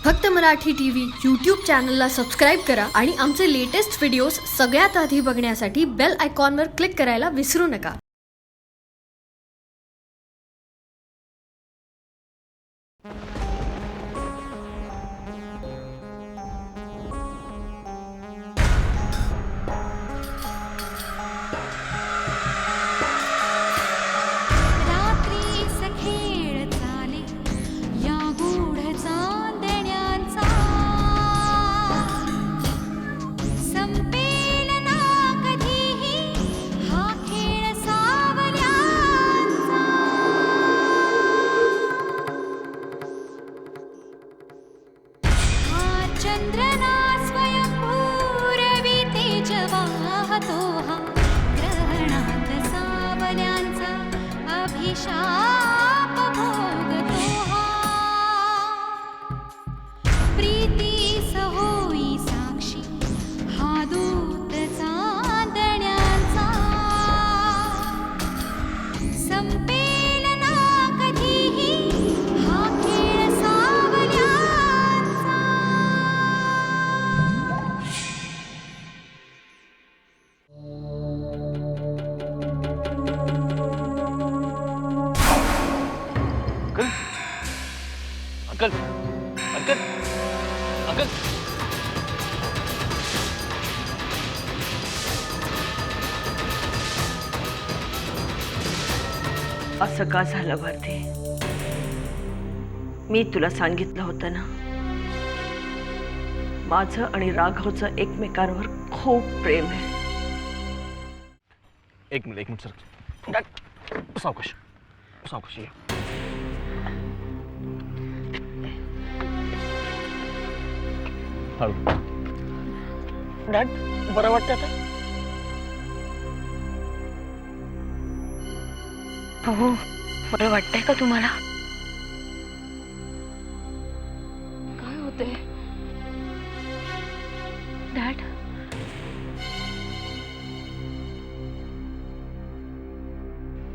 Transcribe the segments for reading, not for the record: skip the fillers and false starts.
फक्त Marathi TV YouTube चॅनलला subscribe करा आणि आमचे लेटेस्ट व्हिडिओज सगळ्यात आधी बघण्यासाठी बेल आयकॉनवर क्लिक करायला विसरू नका. चंद्रना स्वयंभूरवी तेजवाहतो हा ग्रहणात सावल्यांचा अभिशाप भोगतो हा. प्रीतीस होई साक्षी हा दूत चांदण्यांचा. संपेल ना कधीही हा खेळ सावल्यांचा. अंकल अंकल अंकल असं का झालं भारती? मी तुला सांगितलं होतं ना, माझं आणि राघवचं एकमेकांवर खूप प्रेम आहे. एक मिनिट सर. सावकाश सावकाश ये. हळू. डॅड बरं वाटतं आता? हो, बरं वाटतंय का तुम्हाला? काय होतंय डॅड?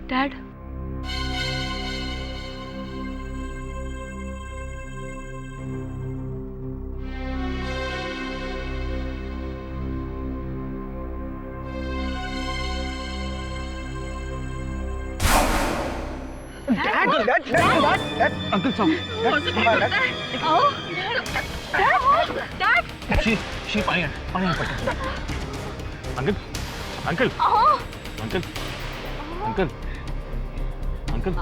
डॅड अंकल सावकाश. शी पाणी आण पटकन. Uncle uncle uncle uncle uncle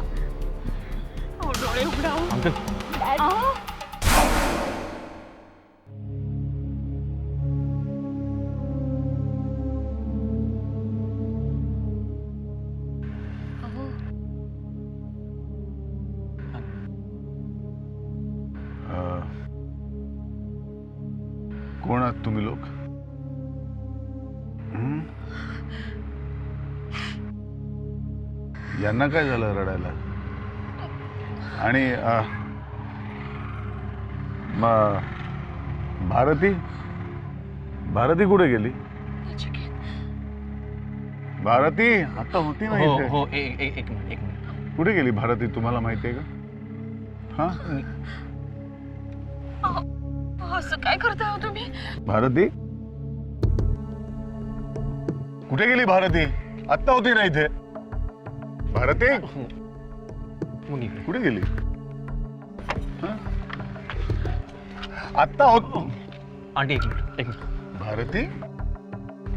uncle कोण आहात तुम्ही लोक? यांना काय झालं रडायला? आणि भारती भारती कुठे गेली? भारती आता होती ना हो इथे. हो एक मिनिट. कुठे गेली भारती? तुम्हाला माहिती आहे का? हा, असं काय करताय तुम्ही? भारती कुठे गेली? भारती आत्ता होती ना इथे. भारती कुठे गेली? आत्ता होत. आंटी एक मिनिट. भारती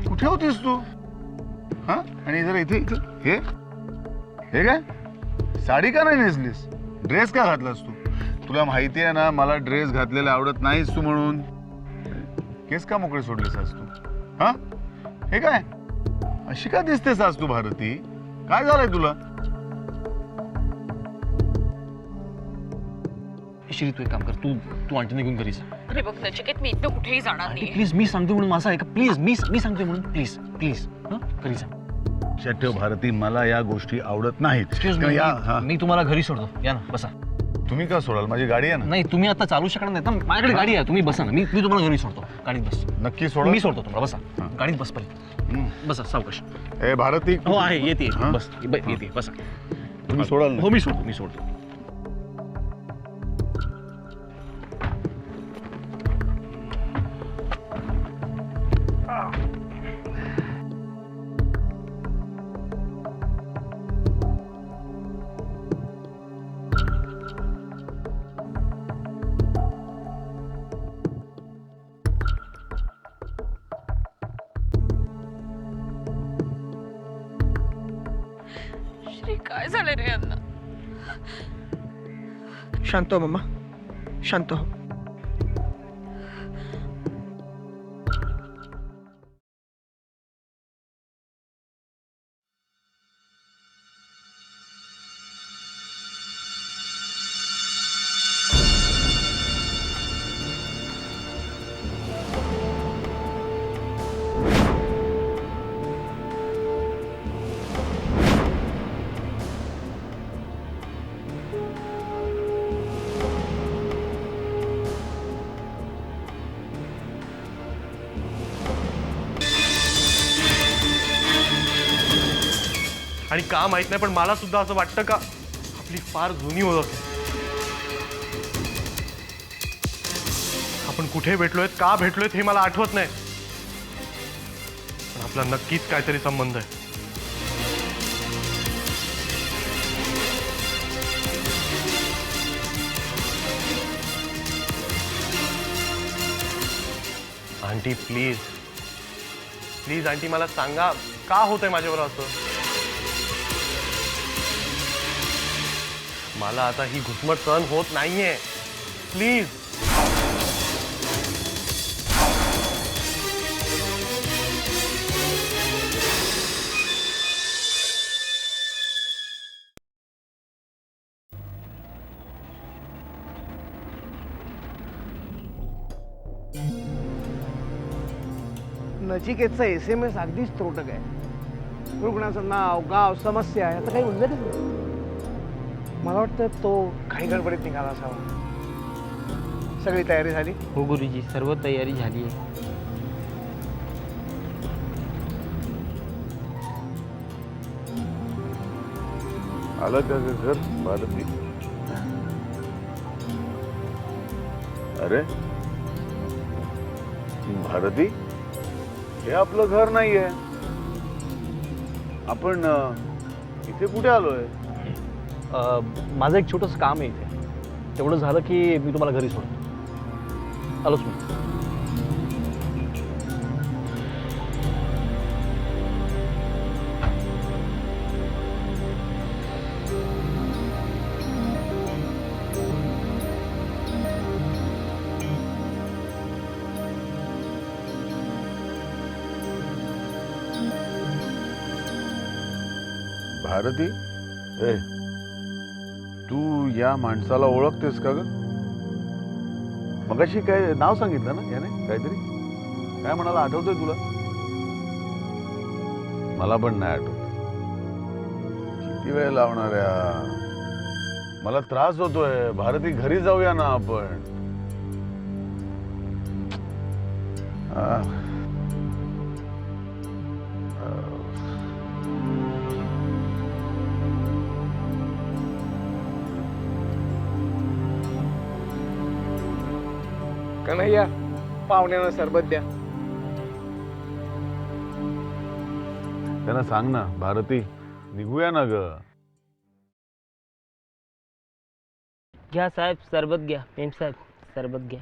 कुठे होतीस तू? हा, आणि जरा इथे इथे हे हे काय? साडी का नाही नेसलीस? ड्रेस का घातलास तू? तुला माहिती आहे ना मला ड्रेस घातलेला आवडत नाहीस तू म्हणून. केस का मोकळे सोडलेस आज तू? हा, हे काय अशी का दिसतेस आज तू भारती? काय झालंय तुला? श्री तू एक काम कर. तू आंटीने घेऊन घरी जा. अरे बघ नचिकेत, मी इथं कुठेही जाणार नाही. प्लीज मी सांगते म्हणून माझा ऐका. प्लीज मी सांगते म्हणून प्लीज प्लीज घरी जा. लक्षात ठेव भारती, मला या गोष्टी आवडत नाहीत. मी तुम्हाला घरी सोडतो. या ना बसा. तुम्ही का सोडाल? माझी गाडी आहे ना. नाही तुम्ही आता चालू शकणार नाही ना. माझ्याकडे गाडी आहे. तुम्ही बसा ना. मी तुम्हाला घरी सोडतो. गाडीत बस. नक्की सोडा. मी सोडतो तुम्हाला. बसा गाडीत बस पहिले. बसा सावकाश. ए भारती. हो आहे येते बस येते बसा. तुम्ही सोडाल ना? हो मी सोडतो. रे यांना. शांत हो मम्मा, शांत हो. आणि का माहित नाही, पण मला सुद्धा असं वाटतं का आपली फार जुनी ओळख आहे. आपण कुठे भेटलोय, का भेटलोय हे मला आठवत नाही, पण आपला नक्कीच काहीतरी संबंध आहे. आंटी प्लीज प्लीज आंटी, मला सांगा का होतंय माझ्यावर असं. मला आता ही घुसमट सहन होत नाहीये. प्लीज. नचिकेतचा SMS अगदीच त्रोटक आहे. रुग्णाचं नाव, गाव, समस्या आता काही उलगडच नाही. मला वाटतं तो काही गडबडीत निघाला असावा. सगळी तयारी झाली? हो गुरुजी, सर्व तयारी झाली आहे. आलं का ग घर भारती? अरे भारती, हे आपलं घर नाहीये. आपण इथे कुठे आलोय? माझं एक छोटंसं काम आहे इथे. तेवढं झालं की मी तुम्हाला घरी सोडतो. आलोच मी. भारती, ए, तू या माणसाला ओळखतेस का ग? मगाशी काय नाव सांगितलं ना याने काहीतरी? काय म्हणाला, आठवतंय तुला? मला पण नाही आठवत. किती वेळ लावणार या? मला त्रास होतोय. भारती, घरी जाऊया ना आपण. कन्हैया, पाहुण्यानं सरबत द्या. त्यांना सांग ना भारती, निघूया ना ग. घ्या साहेब, सरबत घ्या. मेम साहेब, सरबत घ्या.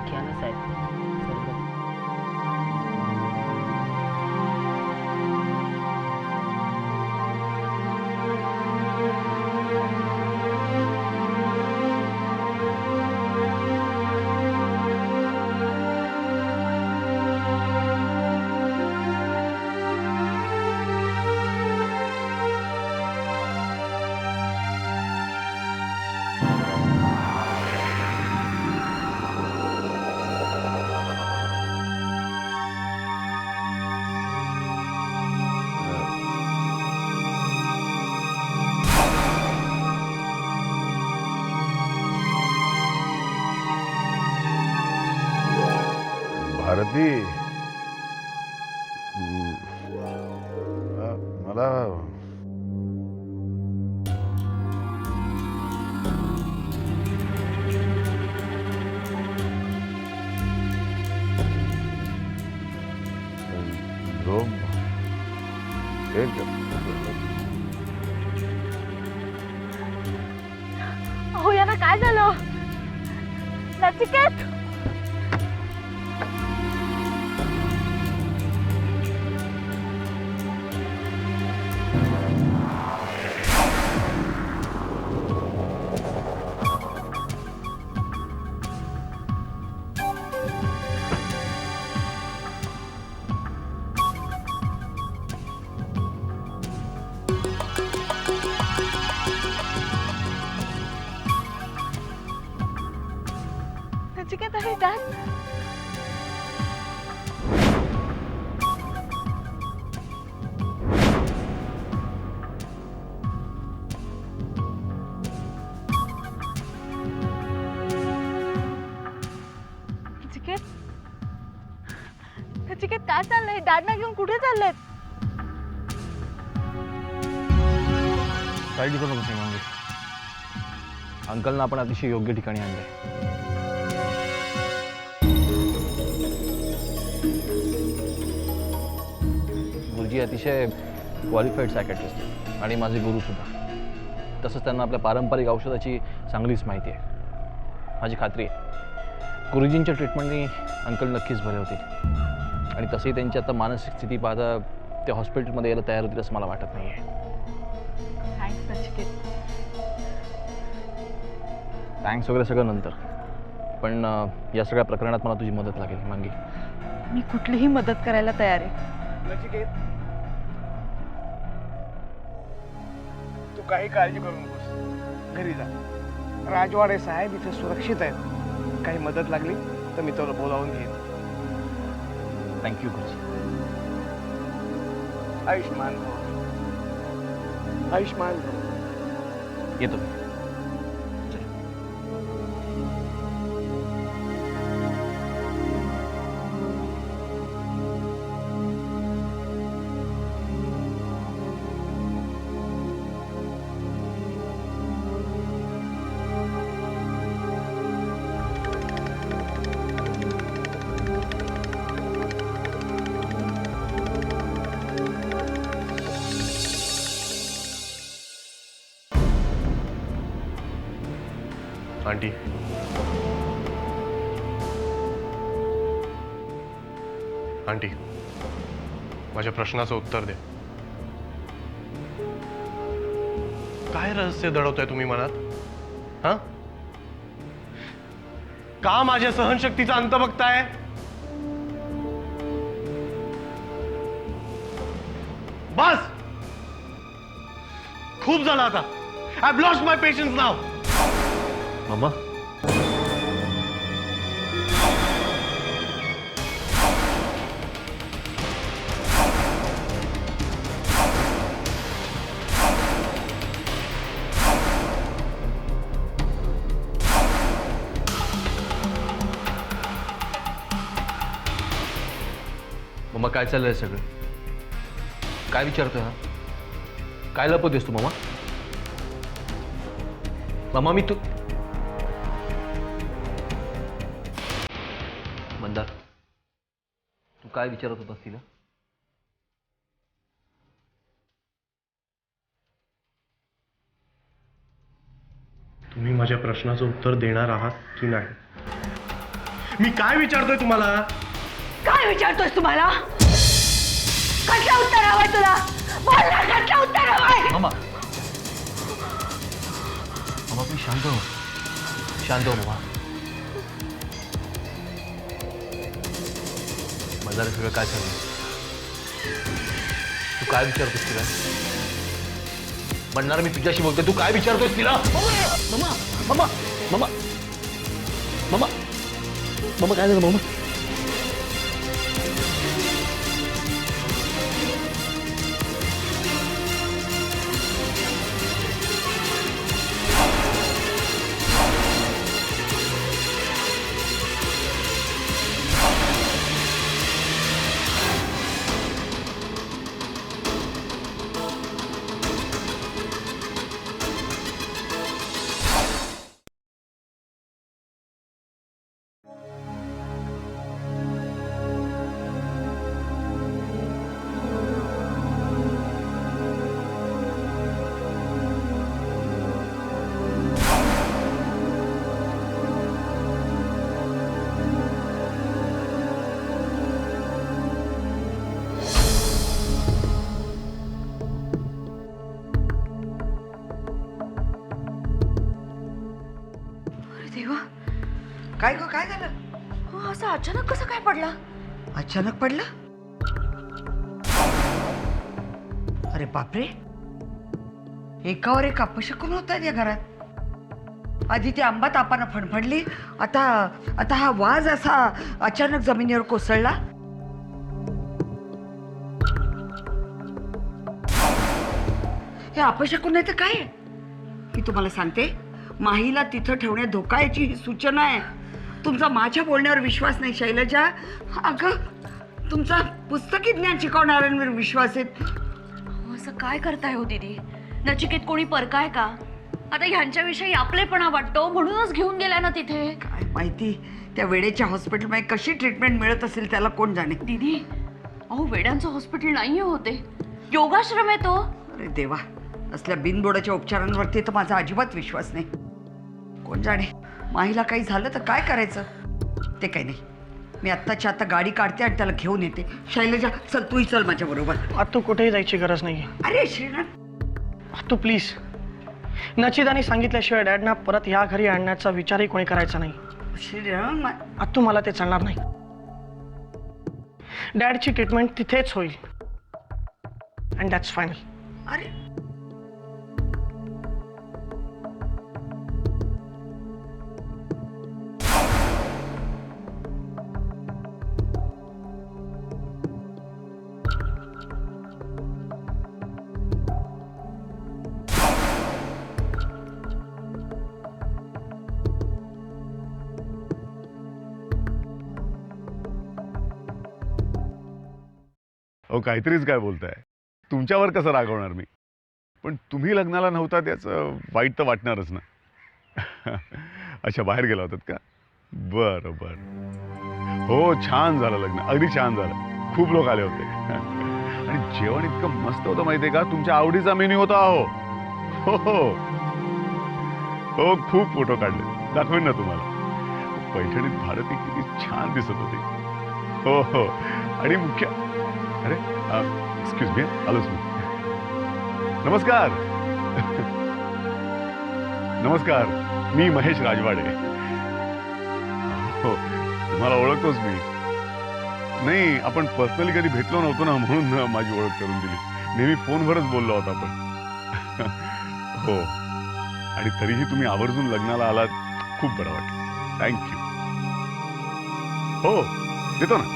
घ्या ना साहेब, सरबत. भारती, मला झोप. हो यांना काय झालं? नचिकेत, चाललंय डॅड? नचिकेत काय चाललंय? डॅडना घेऊन कुठे चाललेत? काळजी करू नकोस मागे. अंकलना आपण अतिशय योग्य ठिकाणी आणलंय. गुरुजी अतिशय क्वालिफाईड सायकॅट्रिस्ट आणि माझे गुरु सुद्धा. तसंच त्यांना आपल्या पारंपरिक औषधाची चांगलीच माहिती आहे. माझी खात्री आहे गुरुजींच्या ट्रीटमेंटनी अंकल नक्कीच बरे होतील. आणि तसंही त्यांची आता मानसिक स्थिती पाहता ते हॉस्पिटलमध्ये यायला तयार होतील असं मला वाटत नाही आहे. थँक्स नचिकेत. थँक्स वगैरे सगळं नंतर, पण या सगळ्या प्रकरणात मला तुझी मदत लागेल मांगी. मी कुठलीही मदत करायला तयार आहे. नचिकेत, तू काही काळजी करू नकोस. घरी जा. राजवाडे साहेब इथे सुरक्षित आहेत. काही मदत लागली तर मी तुला बोलावून घेईन. थँक्यू गुरुजी. आयुष्मान भव. आयुष्मान भव. येतो मी. आंटी, आंटी, माझ्या प्रश्नाचं उत्तर दे. काय रहस्य दडवताय तुम्ही मनात? हा? का माझ्या सहनशक्तीचा अंत बघताय? बस, खूप झालं आता. I have lost my patience now. Mamma, mamma काय चाललंय सगळं? काय विचारतोय हा? काय लपवतेस तू मम्मा? मम्मा मी तू मंदार, तू काय विचारत होतास तिला? तुम्ही माझ्या प्रश्नाचं उत्तर देणार आहात की नाही? मी काय विचारतोय तुम्हाला? काय विचारतोस तुम्हाला? कसलं उत्तर हवंय तुला? बोल ना, कसलं उत्तर हवंय? मम्मा, मम्मा तुम्ही शांत हो. शांत हो मम्मा. माझं सगळं काय चाललंय? तू काय विचारतोस तिला? म्हणणार मी तुझ्याशी बोलतोय, तू काय विचारतोस तिला? Mamma, mamma, mamma, mamma, mamma काय झालं मम्मा? काय ग, काय झालं? हो, असं अचानक कसं काय पडला? अचानक पडला? अरे बापरे, एकावर एक अपशकुन होतात या घरात. आधी ती आंबा तापानं फणफणली, आता आता हा वाज असा अचानक जमिनीवर कोसळला. हे अपशकुन नाही तर काय आहे? मी तुम्हाला सांगते, माहीला तिथं ठेवण्यात धोका याची ही सूचना आहे. तुमचा माझ्या बोलण्यावर विश्वास नाही शैलजा. अगं, तुमचा पुस्तकी ज्ञान शिकवणाऱ्यांवर विश्वास आहे. असं काय करताय हो दीदी? नचिकेत कोणी परकाय का? आता ह्यांच्याविषयी आपलेपणा वाटतो म्हणूनच घेऊन गेला ना तिथे. काय माहिती त्या वेळेच्या हॉस्पिटलमध्ये कशी ट्रीटमेंट मिळत असेल त्याला कोण जाणे. दीदी, अहो वेड्यांचं हॉस्पिटल नाहीये होते, योगाश्रम आहे तो. अरे देवा, असल्या बिनबोडाच्या उपचारांवरती तर माझा अजिबात विश्वास नाही. कोण जाणे, माहीला काही झालं तर काय करायचं. ते काही नाही, मी आत्ताच्या आता गाडी काढते आणि त्याला घेऊन येते. शैलजा, चल तूही चल माझ्या बरोबर. आत्तू कुठेही जायची गरज नाही. अरे श्रीनाथ, आत्तू प्लीज. नचिदाने सांगितल्याशिवाय डॅडना परत या घरी आणण्याचा विचारही कोणी करायचा नाही. श्रीनाथ, आत्तू मला ते चालणार नाही. डॅडची ट्रीटमेंट तिथेच होईल अँड दॅट्स फायनल. अरे अहो काहीतरीच काय बोलताय. तुमच्यावर कसं रागवणार मी. पण तुम्ही लग्नाला नव्हता त्याचं वाईट तर वाटणारच ना. अच्छा, बाहेर गेला होतात का? बरं बरं. हो, छान झालं लग्न, अगदी छान झालं. खूप लोक आले होते. आणि जेवण इतकं मस्त होतं माहितीये का. तुमच्या आवडीचा मेन्यू होता. हो हो हो, खूप फोटो काढले, दाखवेन ना तुम्हाला. पैठणीत भारती किती छान दिसत होती. हो हो. आणि मुख्य, अरे एक्सक्यूज मी, आलोच मी. नमस्कार. नमस्कार, मी महेश राजवाडे. हो, तुम्हाला ओळखतोच मी. नाही, आपण पर्सनली कधी भेटलो नव्हतो ना, म्हणून माझी ओळख करून दिली. नेहमी फोनवरच बोललो होता आपण. हो, आणि तरीही तुम्ही आवर्जून लग्नाला आलात, खूप बरं वाटलं. थँक्यू. हो, देतो ना.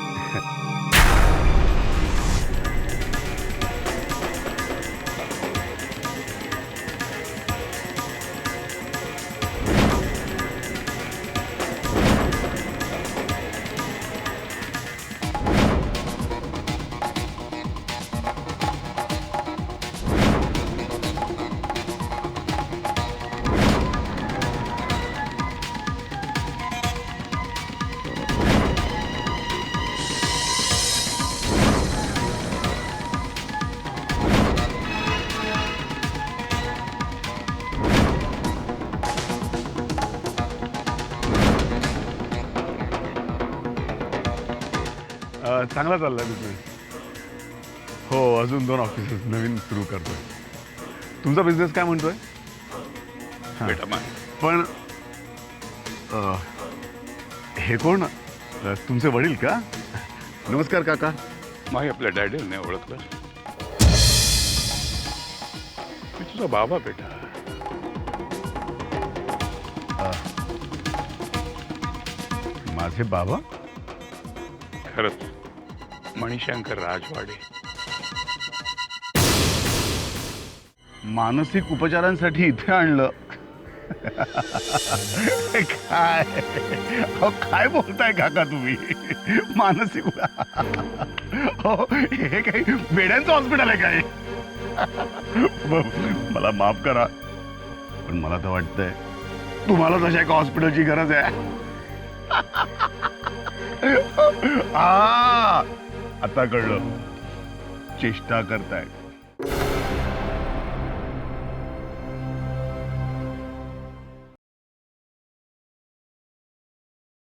चांगला चाललाय बिझनेस. हो, अजून 2 ऑफिसेस नवीन सुरू करतोय. तुमचा बिझनेस काय म्हणतोय? पण हे कोण? तुमचे वडील का? नमस्कार काका. माही आपल्या डॅडीला नाही ओळखलं. मी तुझा बाबा बेटा. माझे बाबा? खरंच, मणिशंकर राजवाडे. मानसिक उपचारांसाठी इथे आणलं. काय अहो, काय बोलताय काका तुम्ही? मानसिक, हो, हे काही वेड्यांचं हॉस्पिटल आहे काय? मला माफ करा, पण मला तर वाटतंय तुम्हाला तशा एका हॉस्पिटलची गरज आहे. आता कळलं, चेष्टा करताय.